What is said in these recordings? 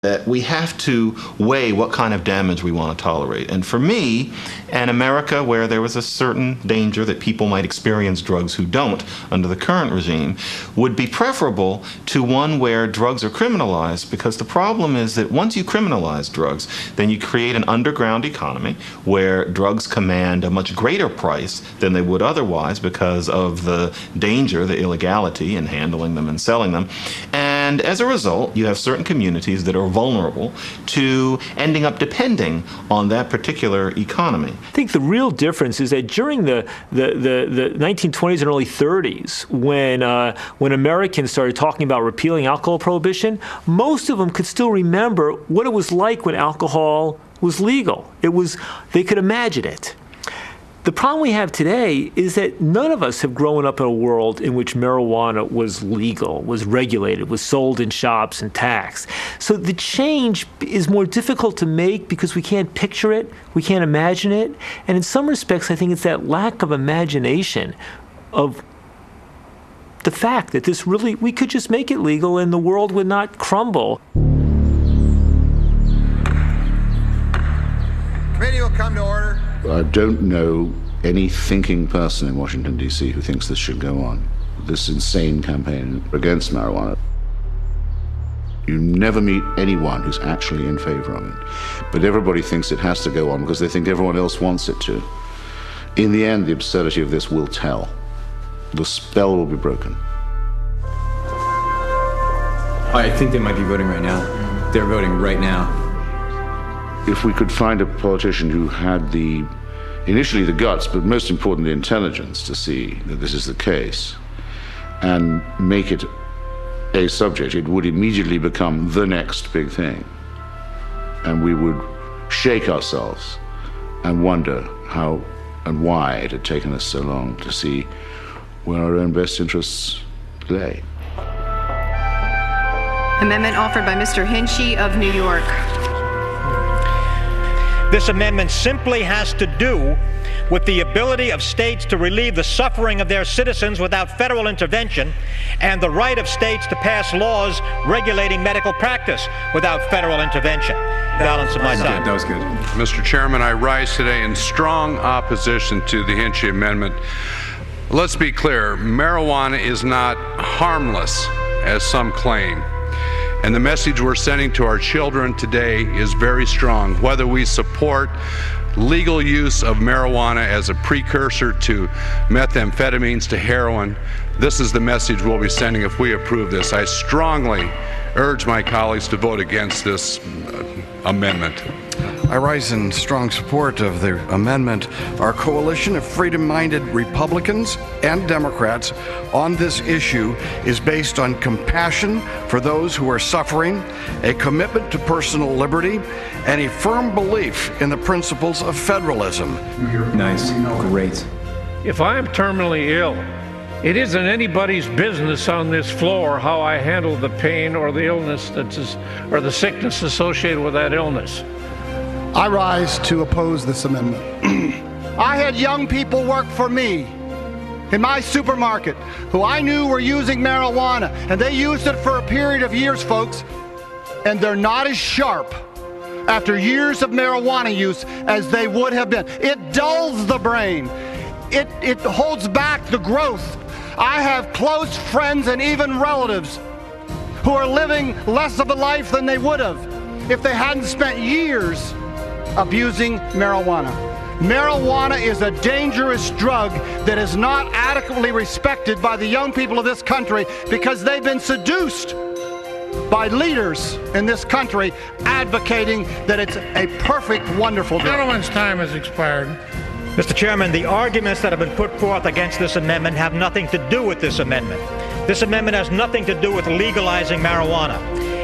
that we have to weigh what kind of damage we want to tolerate. And for me, an America where there was a certain danger that people might experience drugs who don't under the current regime would be preferable to one where drugs are criminalized, because the problem is that once you criminalize drugs, then you create an underground economy where drugs command a much greater price than they would otherwise because of the danger, the illegality in handling them and selling them. And as a result, you have certain communities that are vulnerable to ending up depending on that particular economy. I think the real difference is that during the 1920s and early 30s, when Americans started talking about repealing alcohol prohibition, most of them could still remember what it was like when alcohol was legal. They could imagine it. The problem we have today is that none of us have grown up in a world in which marijuana was legal, was regulated, was sold in shops and taxed. So the change is more difficult to make because we can't picture it, we can't imagine it. And in some respects, I think it's that lack of imagination of the fact that we could just make it legal and the world would not crumble. Committee will come to order. I don't know any thinking person in Washington, D.C. who thinks this should go on, this insane campaign against marijuana. You never meet anyone who's actually in favor of it. But everybody thinks it has to go on because they think everyone else wants it to. In the end, the absurdity of this will tell. The spell will be broken. I think they might be voting right now. They're voting right now. If we could find a politician who had initially the guts, but most importantly, the intelligence to see that this is the case, and make it a subject, it would immediately become the next big thing. And we would shake ourselves and wonder how and why it had taken us so long to see where our own best interests lay. Amendment offered by Mr. Hinchey of New York. This amendment simply has to do with the ability of states to relieve the suffering of their citizens without federal intervention, and the right of states to pass laws regulating medical practice without federal intervention. Balance of my time. That was good. Mr. Chairman, I rise today in strong opposition to the Hinchey Amendment. Let's be clear, marijuana is not harmless, as some claim. And the message we're sending to our children today is very strong. Whether we support legal use of marijuana as a precursor to methamphetamines to heroin, this is the message we'll be sending if we approve this. I strongly urge my colleagues to vote against this amendment. I rise in strong support of the amendment. Our coalition of freedom-minded Republicans and Democrats on this issue is based on compassion for those who are suffering, a commitment to personal liberty, and a firm belief in the principles of federalism. Nice. Great. If I am terminally ill, it isn't anybody's business on this floor how I handle the pain or the illness or the sickness associated with that illness. I rise to oppose this amendment. I had young people work for me in my supermarket who I knew were using marijuana, and they used it for a period of years, folks, and they're not as sharp after years of marijuana use as they would have been. It dulls the brain. It holds back the growth. I have close friends and even relatives who are living less of a life than they would have if they hadn't spent years abusing marijuana. Marijuana is a dangerous drug that is not adequately respected by the young people of this country because they've been seduced by leaders in this country advocating that it's a perfect, wonderful drug. Gentleman's time has expired. Mr. Chairman, the arguments that have been put forth against this amendment have nothing to do with this amendment. This amendment has nothing to do with legalizing marijuana.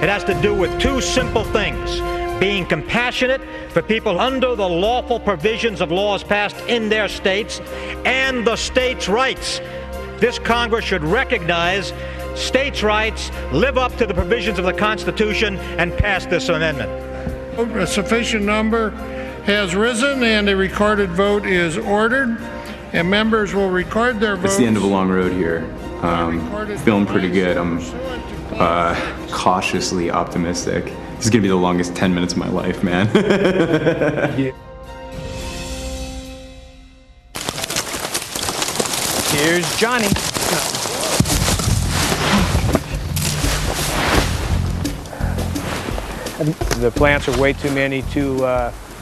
It has to do with two simple things: being compassionate for people under the lawful provisions of laws passed in their states, and the states' rights. This Congress should recognize states' rights, live up to the provisions of the Constitution, and pass this amendment. A sufficient number has risen, and a recorded vote is ordered, and members will record their votes. It's the end of a long road here. Feeling pretty good. I'm cautiously optimistic. This is gonna be the longest 10 minutes of my life, man. Here's Johnny. The plants are way too many, too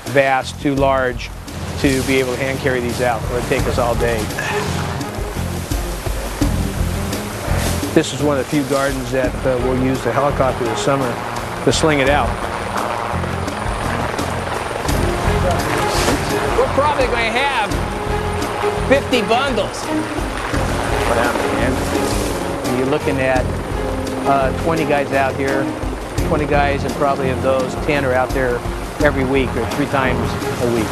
vast, too large to be able to hand carry these out. It would take us all day. This is one of the few gardens that we'll use the helicopter this summer to sling it out. We're probably going to have 50 bundles. What happened, man? You're looking at 20 guys out here, 20 guys, and probably of those, 10 are out there every week or 3 times a week.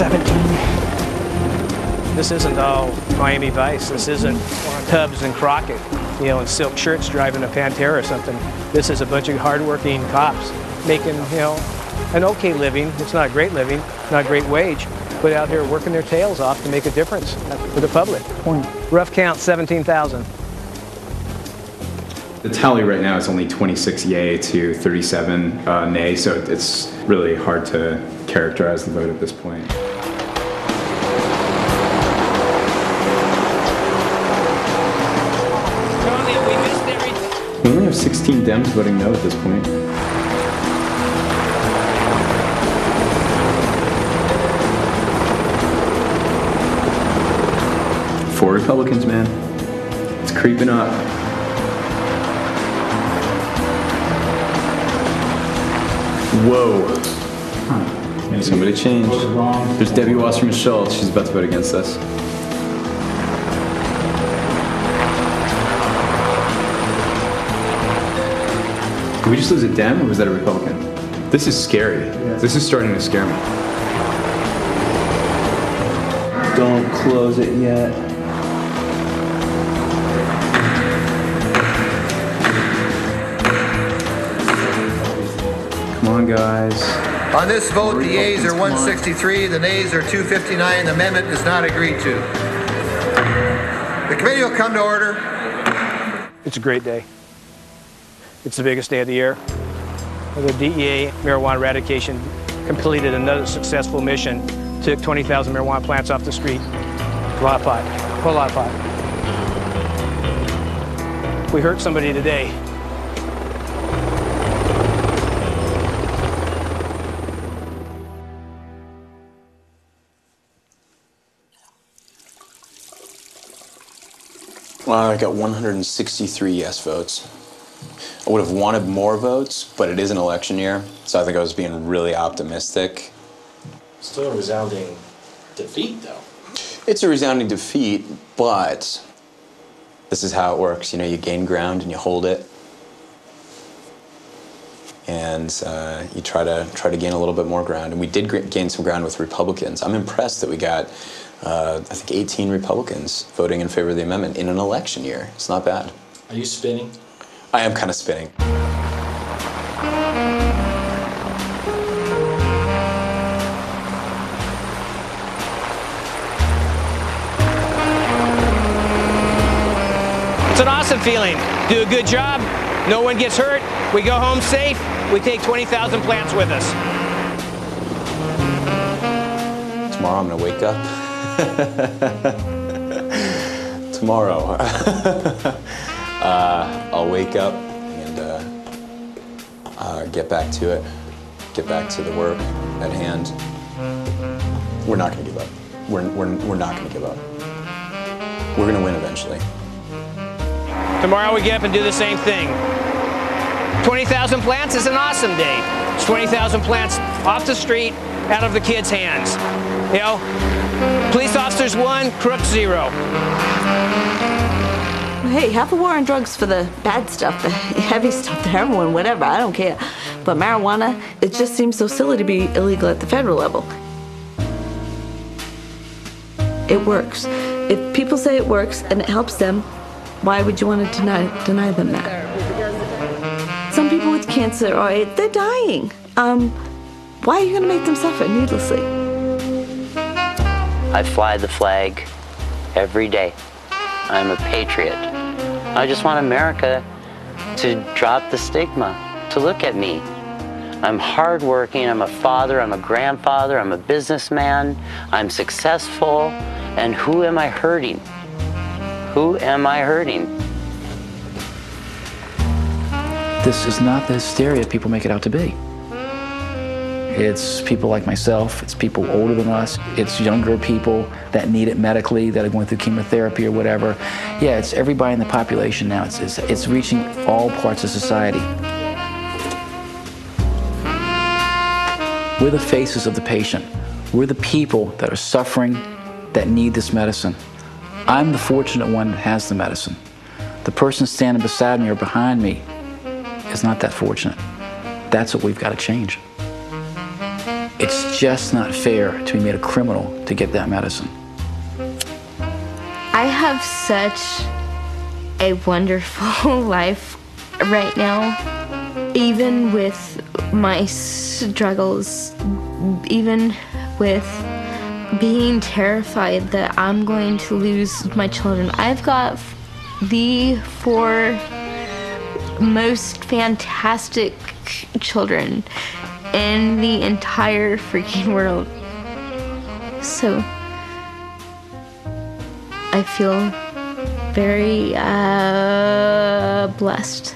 17. This isn't all Miami Vice. This isn't Tubbs and Crockett, you know, in silk shirts driving a Pantera or something. This is a bunch of hardworking cops making, you know, an okay living. It's not a great living, not a great wage, but out here working their tails off to make a difference for the public. Rough count, 17,000. The tally right now is only 26 yay to 37 nay, so it's really hard to characterize the vote at this point. We only have 16 Dems voting no at this point. Four Republicans, man. It's creeping up. Whoa. Somebody changed. There's Debbie Wasserman Schultz. She's about to vote against us. Did we just lose a Dem, or was that a Republican? This is scary. Yeah. This is starting to scare me. Don't close it yet. Come on, guys. On this vote, the yeas are 163, the nays are 259. The amendment is not agreed to. The committee will come to order. It's a great day. It's the biggest day of the year. The DEA marijuana eradication completed another successful mission. Took 20,000 marijuana plants off the street. A lot of pot, a whole lot of pot. We hurt somebody today. I got 163 yes votes. I would have wanted more votes, but it is an election year, so I think I was being really optimistic. Still a resounding defeat, though. It's a resounding defeat, but this is how it works. You know, you gain ground and you hold it, and you try to gain a little bit more ground. And we did gain some ground with Republicans. I'm impressed that we got, I think, 18 Republicans voting in favor of the amendment in an election year. It's not bad. Are you spinning? I am kind of spinning. It's an awesome feeling. Do a good job, no one gets hurt, we go home safe, we take 20,000 plants with us. Tomorrow I'm gonna wake up. Tomorrow. I'll wake up and get back to it, get back to the work at hand. We're not going to give up. We're not going to give up. We're going to win eventually. Tomorrow we get up and do the same thing. 20,000 plants is an awesome day. It's 20,000 plants off the street, out of the kids' hands. You know, police officers 1, crooks 0. Hey, have a war on drugs for the bad stuff, the heavy stuff, the heroin, whatever, I don't care. But marijuana, it just seems so silly to be illegal at the federal level. It works. If people say it works and it helps them, why would you want to deny them that? people with cancer or AIDS, they're dying. Why are you going to make them suffer needlessly? I fly the flag every day. I'm a patriot. I just want America to drop the stigma, to look at me. I'm hardworking, I'm a father, I'm a grandfather, I'm a businessman, I'm successful, and who am I hurting? Who am I hurting? This is not the hysteria people make it out to be. It's people like myself, it's people older than us, it's younger people that need it medically, that are going through chemotherapy or whatever. Yeah, it's everybody in the population now. It's reaching all parts of society. We're the faces of the patient. We're the people that are suffering, that need this medicine. I'm the fortunate one that has the medicine. The person standing beside me or behind me is not that fortunate. That's what we've got to change. It's just not fair to be made a criminal to get that medicine. I have such a wonderful life right now. Even with my struggles, even with being terrified that I'm going to lose my children, I've got the 4 most fantastic children in the entire freaking world. So I feel very blessed.